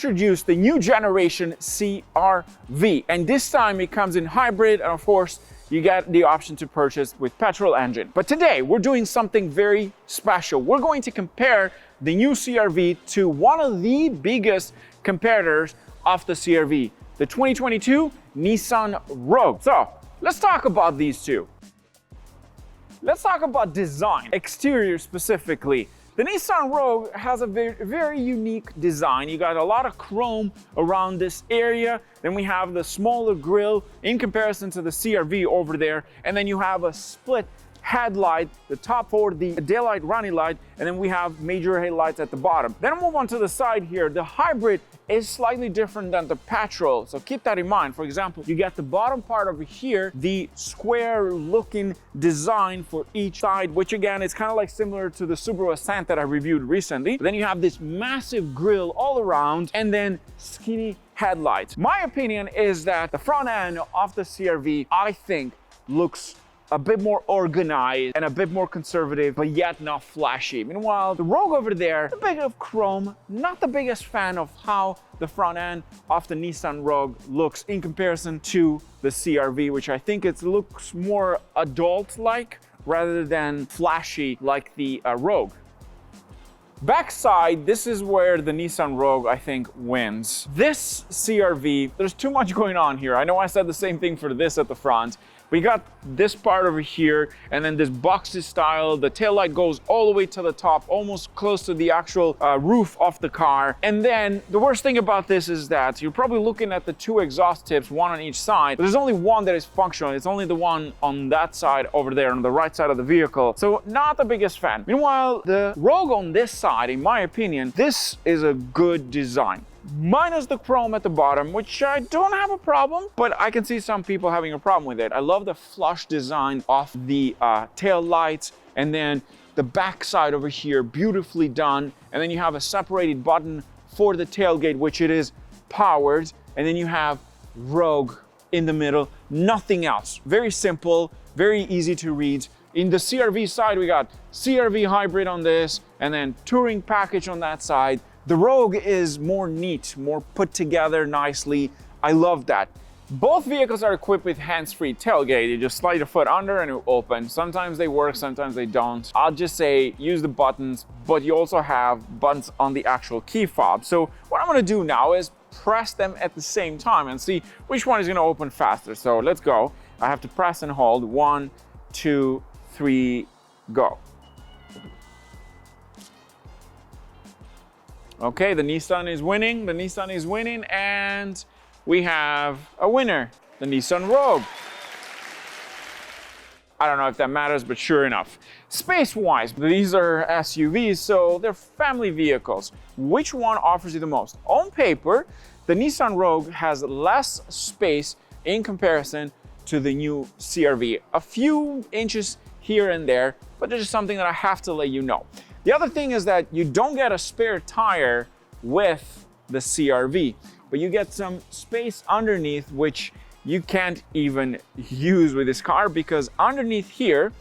introduced the new generation CR-V, and this time it comes in hybrid, and of course you get the option to purchase with petrol engine. But today we're doing something very special. We're going to compare the new CR-V to one of the biggest competitors of the CR-V, the 2022 Nissan Rogue. So let's talk about these two. Let's talk about design, exterior specifically. The Nissan Rogue has a very unique design. You got a lot of chrome around this area. Then we have the smaller grille in comparison to the CR-V over there. And then you have a split headlight, the top for the daylight running light, and then we have major headlights at the bottom. Then I'll move on to the side here. The hybrid is slightly different than the petrol, so keep that in mind. For example, you get the bottom part over here, the square looking design for each side, which again is kind of like similar to the Subaru Ascent that I reviewed recently. Then you have this massive grille all around, and then skinny headlights. My opinion is that the front end of the CR-V, I think, looks a bit more organized and a bit more conservative, but yet not flashy. Meanwhile, the Rogue over there, a bit of chrome, not the biggest fan of how the front end of the Nissan Rogue looks in comparison to the CR-V, which I think it looks more adult-like rather than flashy like the Rogue. Backside, this is where the Nissan Rogue, I think, wins. This CR-V, there's too much going on here. I know I said the same thing for this at the front. We got this part over here, and then this boxy style. The taillight goes all the way to the top, almost close to the actual roof of the car. And then the worst thing about this is that you're probably looking at the two exhaust tips, one on each side, but there's only one that is functional. It's only the one on that side over there, on the right side of the vehicle. So not the biggest fan. Meanwhile, the Rogue on this side, in my opinion, this is a good design. Minus the chrome at the bottom, which I don't have a problem, but I can see some people having a problem with it. I love the flush design of the tail lights, and then the back side over here, beautifully done. And then you have a separated button for the tailgate, which it is powered. And then you have Rogue in the middle, nothing else. Very simple, very easy to read. In the CR-V side, we got CR-V hybrid on this, and then touring package on that side. The Rogue is more neat, more put together nicely. I love that. Both vehicles are equipped with hands-free tailgate. You just slide your foot under and it will open. Sometimes they work, sometimes they don't. I'll just say use the buttons, but you also have buttons on the actual key fob. So what I'm gonna do now is press them at the same time and see which one is gonna open faster. So let's go. I have to press and hold. 1, 2, 3, go. Okay, the Nissan is winning, and we have a winner, the Nissan Rogue. I don't know if that matters, but sure enough. Space-wise, these are SUVs, so they're family vehicles. Which one offers you the most? On paper, the Nissan Rogue has less space in comparison to the new CR-V. A few inches here and there, but there's just something that I have to let you know. The other thing is that you don't get a spare tire with the CR-V, but you get some space underneath, which you can't even use with this car, because underneath here,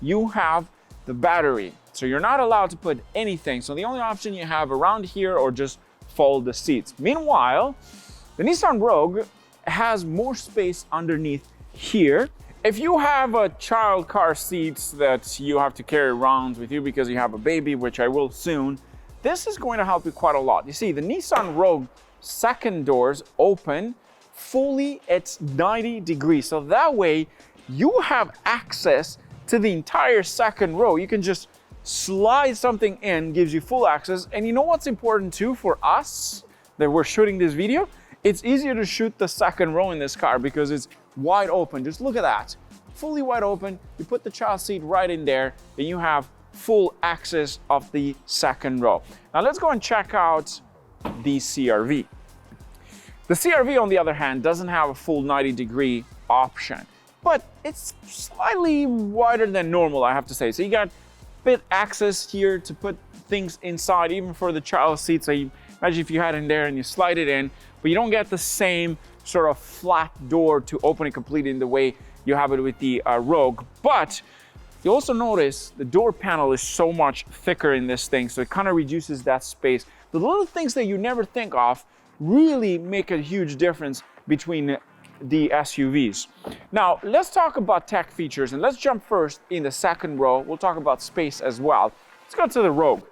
you have the battery. So you're not allowed to put anything. So the only option you have around here or just fold the seats. Meanwhile, the Nissan Rogue has more space underneath here. If you have a child car seats that you have to carry around with you because you have a baby, which I will soon, this is going to help you quite a lot. You see, the Nissan Rogue second doors open fully at 90 degrees. So that way you have access to the entire second row. You can just slide something in, gives you full access. And you know what's important too for us that we're shooting this video? It's easier to shoot the second row in this car because it's wide open. Just look at that, fully wide open. You put the child seat right in there, and you have full access of the second row. Now let's go and check out the CR-V. The CR-V, on the other hand, doesn't have a full 90-degree option, but it's slightly wider than normal, I have to say. So you got bit access here to put things inside, even for the child seat. So you imagine if you had in there and you slide it in, but you don't get the same sort of flat door to open it completely in the way you have it with the Rogue. But you also notice the door panel is so much thicker in this thing, so it kind of reduces that space. The little things that you never think of really make a huge difference between the SUVs. Now, let's talk about tech features, and let's jump first in the second row. We'll talk about space as well. Let's go to the Rogue.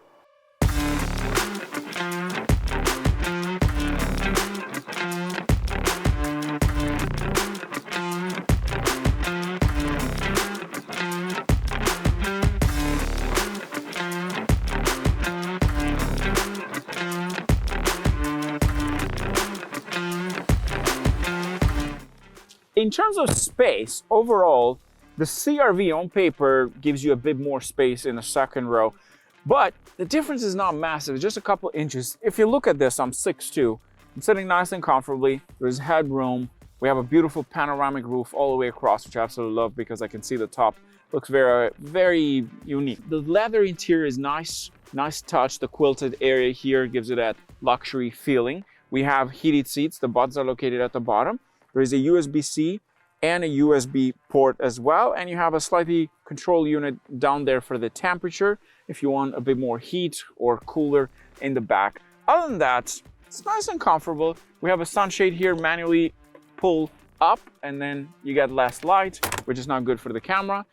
In terms of space, overall, the CR-V on paper gives you a bit more space in the second row, but the difference is not massive, it's just a couple inches. If you look at this, I'm 6'2", I'm sitting nice and comfortably, there's headroom, we have a beautiful panoramic roof all the way across, which I absolutely love because I can see the top. Looks very, very unique. The leather interior is nice touch. The quilted area here gives it that luxury feeling. We have heated seats, the buttons are located at the bottom. There is a USB-C and a USB port as well, and you have a slightly control unit down there for the temperature if you want a bit more heat or cooler in the back. Other than that, it's nice and comfortable. We have a sunshade here, manually pull up, and then you get less light, which is not good for the camera.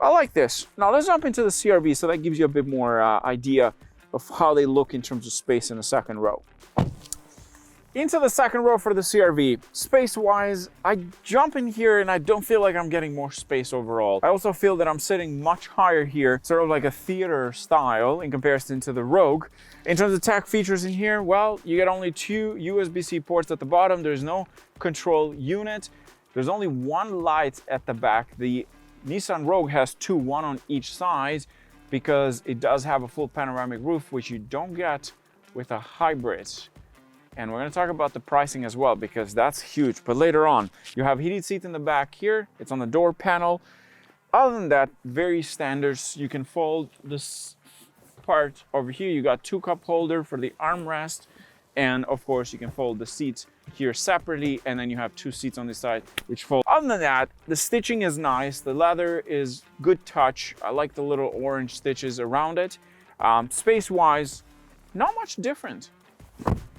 I like this. Now let's jump into the CR-V, so that gives you a bit more idea of how they look in terms of space in the second row. Into the second row for the CR-V. Space-wise, I jump in here and I don't feel like I'm getting more space overall. I also feel that I'm sitting much higher here, sort of like a theater style in comparison to the Rogue. In terms of tech features in here, well, you get only 2 USB-C ports at the bottom. There's no control unit. There's only one light at the back. The Nissan Rogue has 2, one on each side, because it does have a full panoramic roof, which you don't get with a hybrid. And we're going to talk about the pricing as well, because that's huge. But later on, you have heated seats in the back here. It's on the door panel. Other than that, very standards. You can fold this part over here. You got 2 cup holder for the armrest. And of course, you can fold the seats here separately. And then you have 2 seats on this side, which fold. Other than that, the stitching is nice. The leather is good touch. I like the little orange stitches around it. Space-wise, not much different.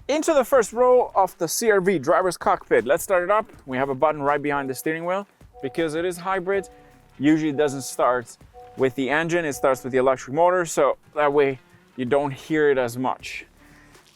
Into the first row of the CR-V driver's cockpit. Let's start it up. We have a button right behind the steering wheel. Because it is hybrid, usually it doesn't start with the engine, it starts with the electric motor, so that way you don't hear it as much.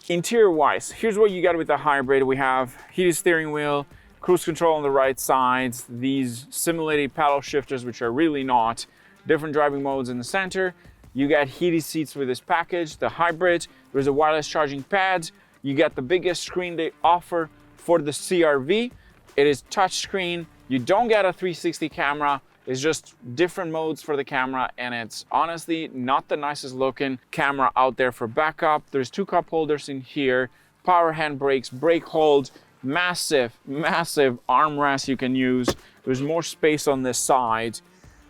Interior-wise, here's what you got with the hybrid. We have heated steering wheel, cruise control on the right side, these simulated paddle shifters, which are really not, different driving modes in the center. You got heated seats with this package, the hybrid. There's a wireless charging pad. You get the biggest screen they offer for the CR-V. It is touchscreen. You don't get a 360 camera. It's just different modes for the camera, and it's honestly not the nicest looking camera out there for backup. There's 2 cup holders in here, power handbrakes, brake hold, massive armrest you can use. There's more space on this side.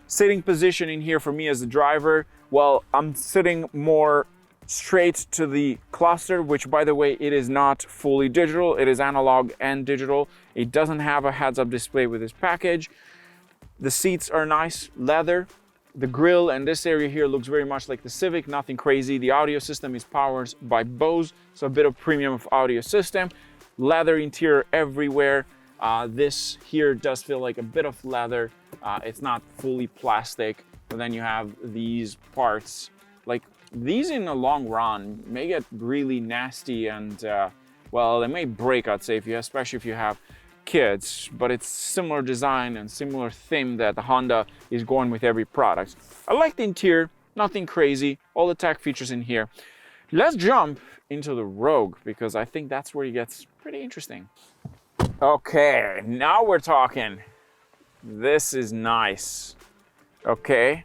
Sitting position in here for me as the driver, well, I'm sitting more straight to the cluster, which by the way, it is not fully digital. It is analog and digital. It doesn't have a heads-up display with this package. The seats are nice leather. The grille and this area here looks very much like the Civic, nothing crazy. The audio system is powered by Bose, so a bit of premium of audio system. Leather interior everywhere. This here does feel like a bit of leather. It's not fully plastic, but then you have these parts. Like, these in the long run may get really nasty and, well, they may break, I'd say, especially if you have kids, but it's similar design and similar theme that the Honda is going with every product. I like the interior, nothing crazy, all the tech features in here. Let's jump into the Rogue, because I think that's where it gets pretty interesting. Okay, now we're talking. This is nice. Okay,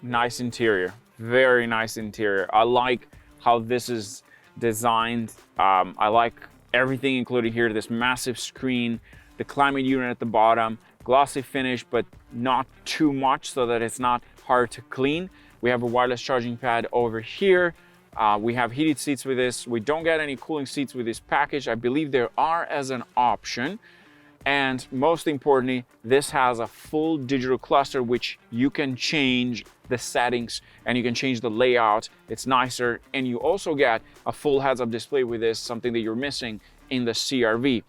nice interior. Very nice interior. I like how this is designed. I like everything included here. This massive screen, the climate unit at the bottom, glossy finish, but not too much so that it's not hard to clean. We have a wireless charging pad over here. We have heated seats with this. We don't get any cooling seats with this package. I believe there are as an option. And most importantly, this has a full digital cluster, which you can change the settings and you can change the layout. It's nicer. And you also get a full heads-up display with this, something that you're missing in the CR-V.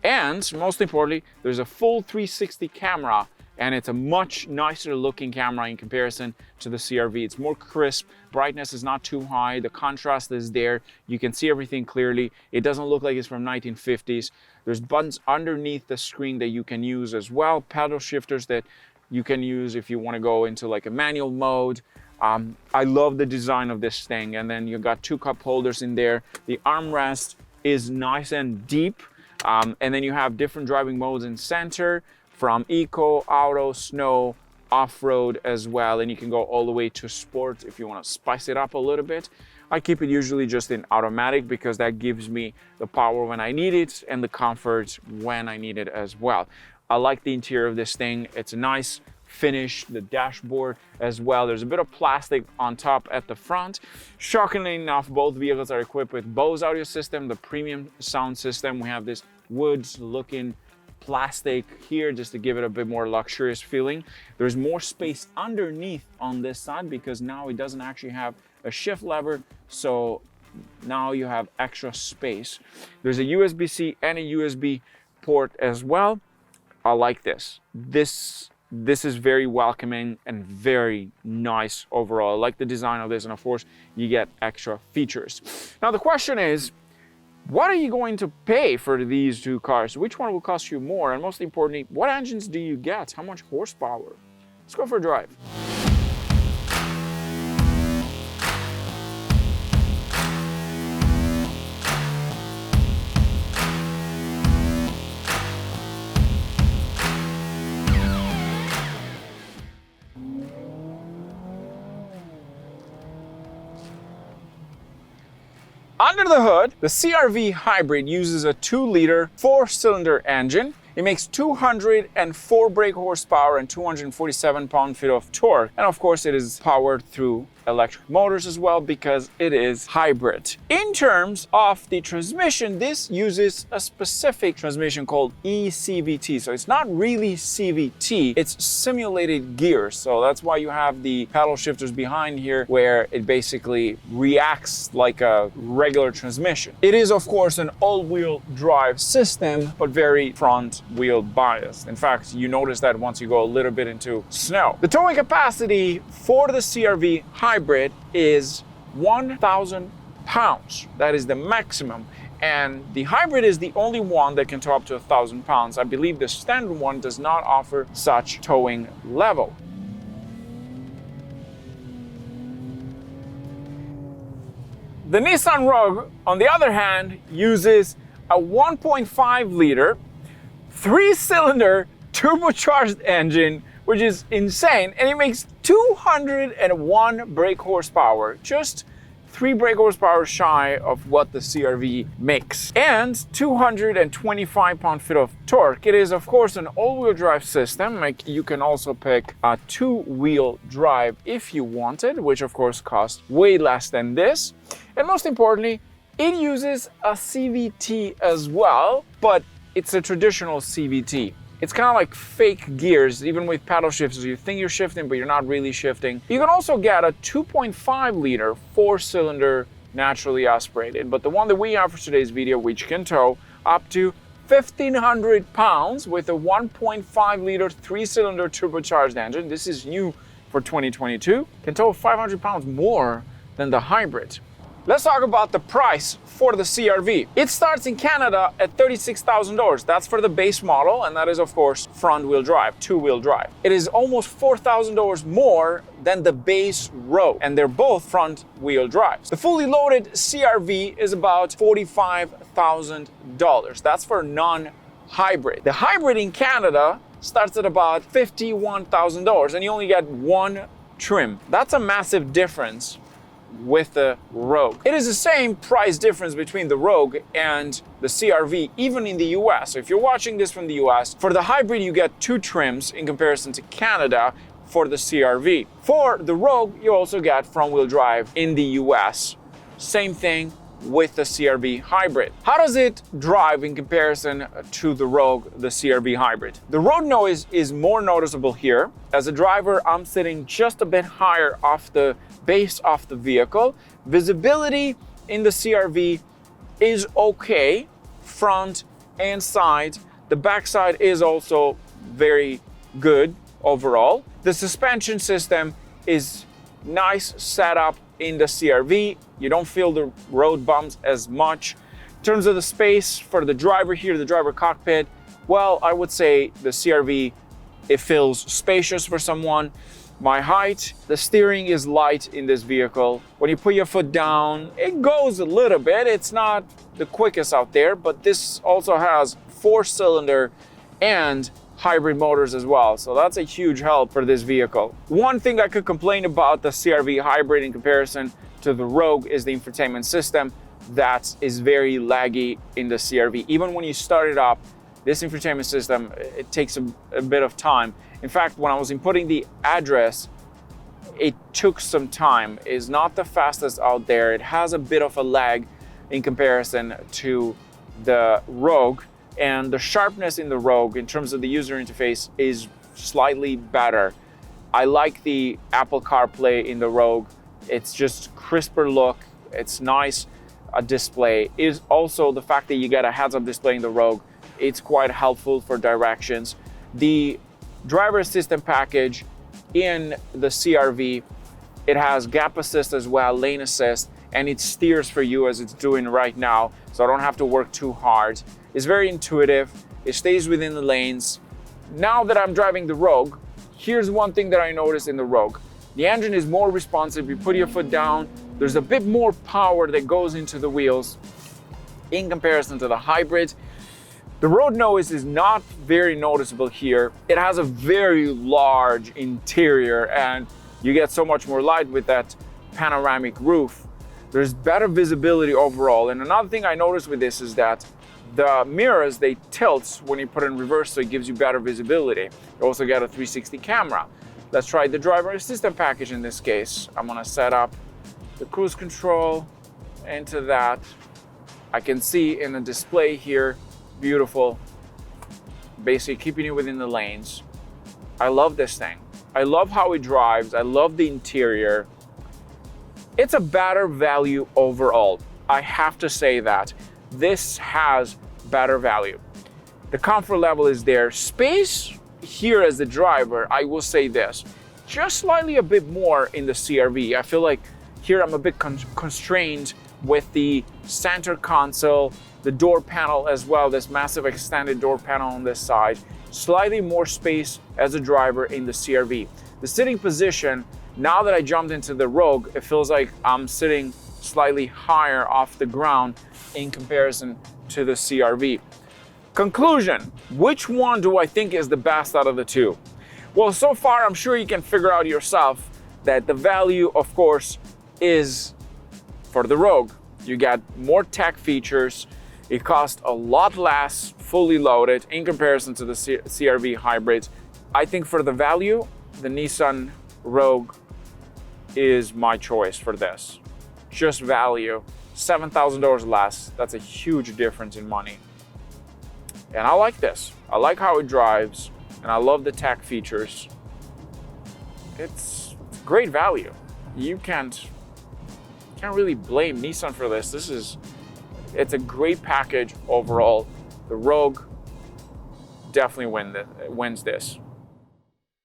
And most importantly, there's a full 360 camera, and it's a much nicer looking camera in comparison to the CR-V. It's more crisp, brightness is not too high, the contrast is there, you can see everything clearly. It doesn't look like it's from 1950s. There's buttons underneath the screen that you can use as well, paddle shifters that you can use if you want to go into like a manual mode. I love the design of this thing. And then you got 2 cup holders in there. The armrest is nice and deep. And then you have different driving modes in center, from eco, auto, snow, off-road as well. And you can go all the way to sport if you want to spice it up a little bit. I keep it usually just in automatic because that gives me the power when I need it and the comfort when I need it as well. I like the interior of this thing. It's a nice finish, the dashboard as well. There's a bit of plastic on top at the front. Shockingly enough, both vehicles are equipped with Bose audio system, the premium sound system. We have this woods looking plastic here just to give it a bit more luxurious feeling. There's more space underneath on this side because now it doesn't actually have a shift lever, so now you have extra space. There's a USB-C and a USB port as well. I like this. This is very welcoming and very nice overall. I like the design of this, and of course you get extra features. Now the question is, what are you going to pay for these 2 cars? Which one will cost you more? And most importantly, what engines do you get? How much horsepower? Let's go for a drive. Under the hood, the CR-V Hybrid uses a 2-liter 4-cylinder engine. It makes 204 brake horsepower and 247 pound-feet of torque. And of course, it is powered through electric motors as well because it is hybrid. In terms of the transmission, this uses a specific transmission called eCVT. So it's not really CVT, it's simulated gears. So that's why you have the paddle shifters behind here where it basically reacts like a regular transmission. It is of course an all-wheel drive system, but very front-wheel biased. In fact, you notice that once you go a little bit into snow. The towing capacity for the CR-V Hybrid is 1,000 pounds. That is the maximum. And the Hybrid is the only one that can tow up to 1,000 pounds. I believe the standard one does not offer such towing level. The Nissan Rogue, on the other hand, uses a 1.5 liter 3-cylinder turbocharged engine, which is insane, and it makes 201 brake horsepower, just 3 brake horsepower shy of what the CR-V makes, and 225 pound-feet of torque. It is of course an all-wheel drive system. Like, you can also pick a 2-wheel drive if you wanted, which of course costs way less than this. And most importantly, it uses a CVT as well, but it's a traditional CVT. It's kind of like fake gears, even with paddle shifters. You think you're shifting, but you're not really shifting. You can also get a 2.5 liter 4-cylinder naturally aspirated, but the one that we have for today's video, which can tow up to 1,500 pounds with a 1.5 liter 3-cylinder turbocharged engine. This is new for 2022. Can tow 500 pounds more than the Hybrid. Let's talk about the price for the CR-V. It starts in Canada at $36,000. That's for the base model, and that is of course front-wheel drive, 2-wheel drive. It is almost $4,000 more than the base Rogue, and they're both front-wheel drives. The fully loaded CR-V is about $45,000. That's for non-hybrid. The Hybrid in Canada starts at about $51,000, and you only get one trim. That's a massive difference with the Rogue. It is the same price difference between the Rogue and the CR-V, even in the US. So if you're watching this from the US, for the Hybrid you get 2 trims in comparison to Canada for the CR-V. For the Rogue, you also get front-wheel drive in the US. Same thing with the CR-V Hybrid. How does it drive in comparison to the Rogue, the CR-V Hybrid? The road noise is more noticeable here. As a driver, I'm sitting just a bit higher off the base of the vehicle. Visibility in the CR-V is okay front and side. The back side is also very good overall. The suspension system is nice setup in the CR-V. You don't feel the road bumps as much. In terms of the space for the driver here, the driver cockpit, well, I would say the CR-V, it feels spacious for someone my height. The steering is light in this vehicle. When you put your foot down, it goes a little bit. It's not the quickest out there, but this also has 4-cylinder and hybrid motors as well. So that's a huge help for this vehicle. One thing I could complain about the CR-V hybrid in comparison to the Rogue is the infotainment system. That is very laggy in the CR-V. Even when you start it up, this infotainment system, it takes a bit of time. In fact, when I was inputting the address, it took some time. It's not the fastest out there. It has a bit of a lag in comparison to the Rogue, and the sharpness in the Rogue in terms of the user interface is slightly better. I like the Apple CarPlay in the Rogue. It's just crisper look. It's nice display. Is also the fact that you get a heads-up display in the Rogue. It's quite helpful for directions. The driver assistant package in the CR-V, it has gap assist as well, lane assist, and it steers for you as it's doing right now, so I don't have to work too hard. It's very intuitive. It stays within the lanes. Now that I'm driving the Rogue, here's one thing that I noticed in the Rogue. The engine is more responsive. You put your foot down, there's a bit more power that goes into the wheels in comparison to the hybrid. The road noise is not very noticeable here. It has a very large interior and you get so much more light with that panoramic roof. There's better visibility overall. And another thing I noticed with this is that the mirrors, they tilt when you put it in reverse, so it gives you better visibility. You also get a 360 camera. Let's try the driver assistant package in this case. I'm gonna set up the cruise control into that. I can see in the display here, beautiful, basically keeping you within the lanes. I love this thing. I love how it drives. I love the interior. It's a better value overall. I have to say that. This has better value. The comfort level is there. Space here as the driver, I will say this, just slightly a bit more in the CR-V. I feel like here I'm a bit constrained with the center console, the door panel as well, this massive extended door panel on this side. Slightly more space as a driver in the CR-V. The sitting position, now that I jumped into the Rogue, it feels like I'm sitting slightly higher off the ground in comparison to the CR-V. Conclusion, which one do I think is the best out of the two? Well, so far I'm sure you can figure out yourself that the value, of course, is for the Rogue. You get more tech features. It costs a lot less fully loaded in comparison to the CR-V hybrids. I think for the value, the Nissan Rogue is my choice for this. Just value, $7,000 less. That's a huge difference in money. And I like this. I like how it drives, and I love the tech features. It's great value. You can't really blame Nissan for this. It's a great package overall. The Rogue definitely wins this.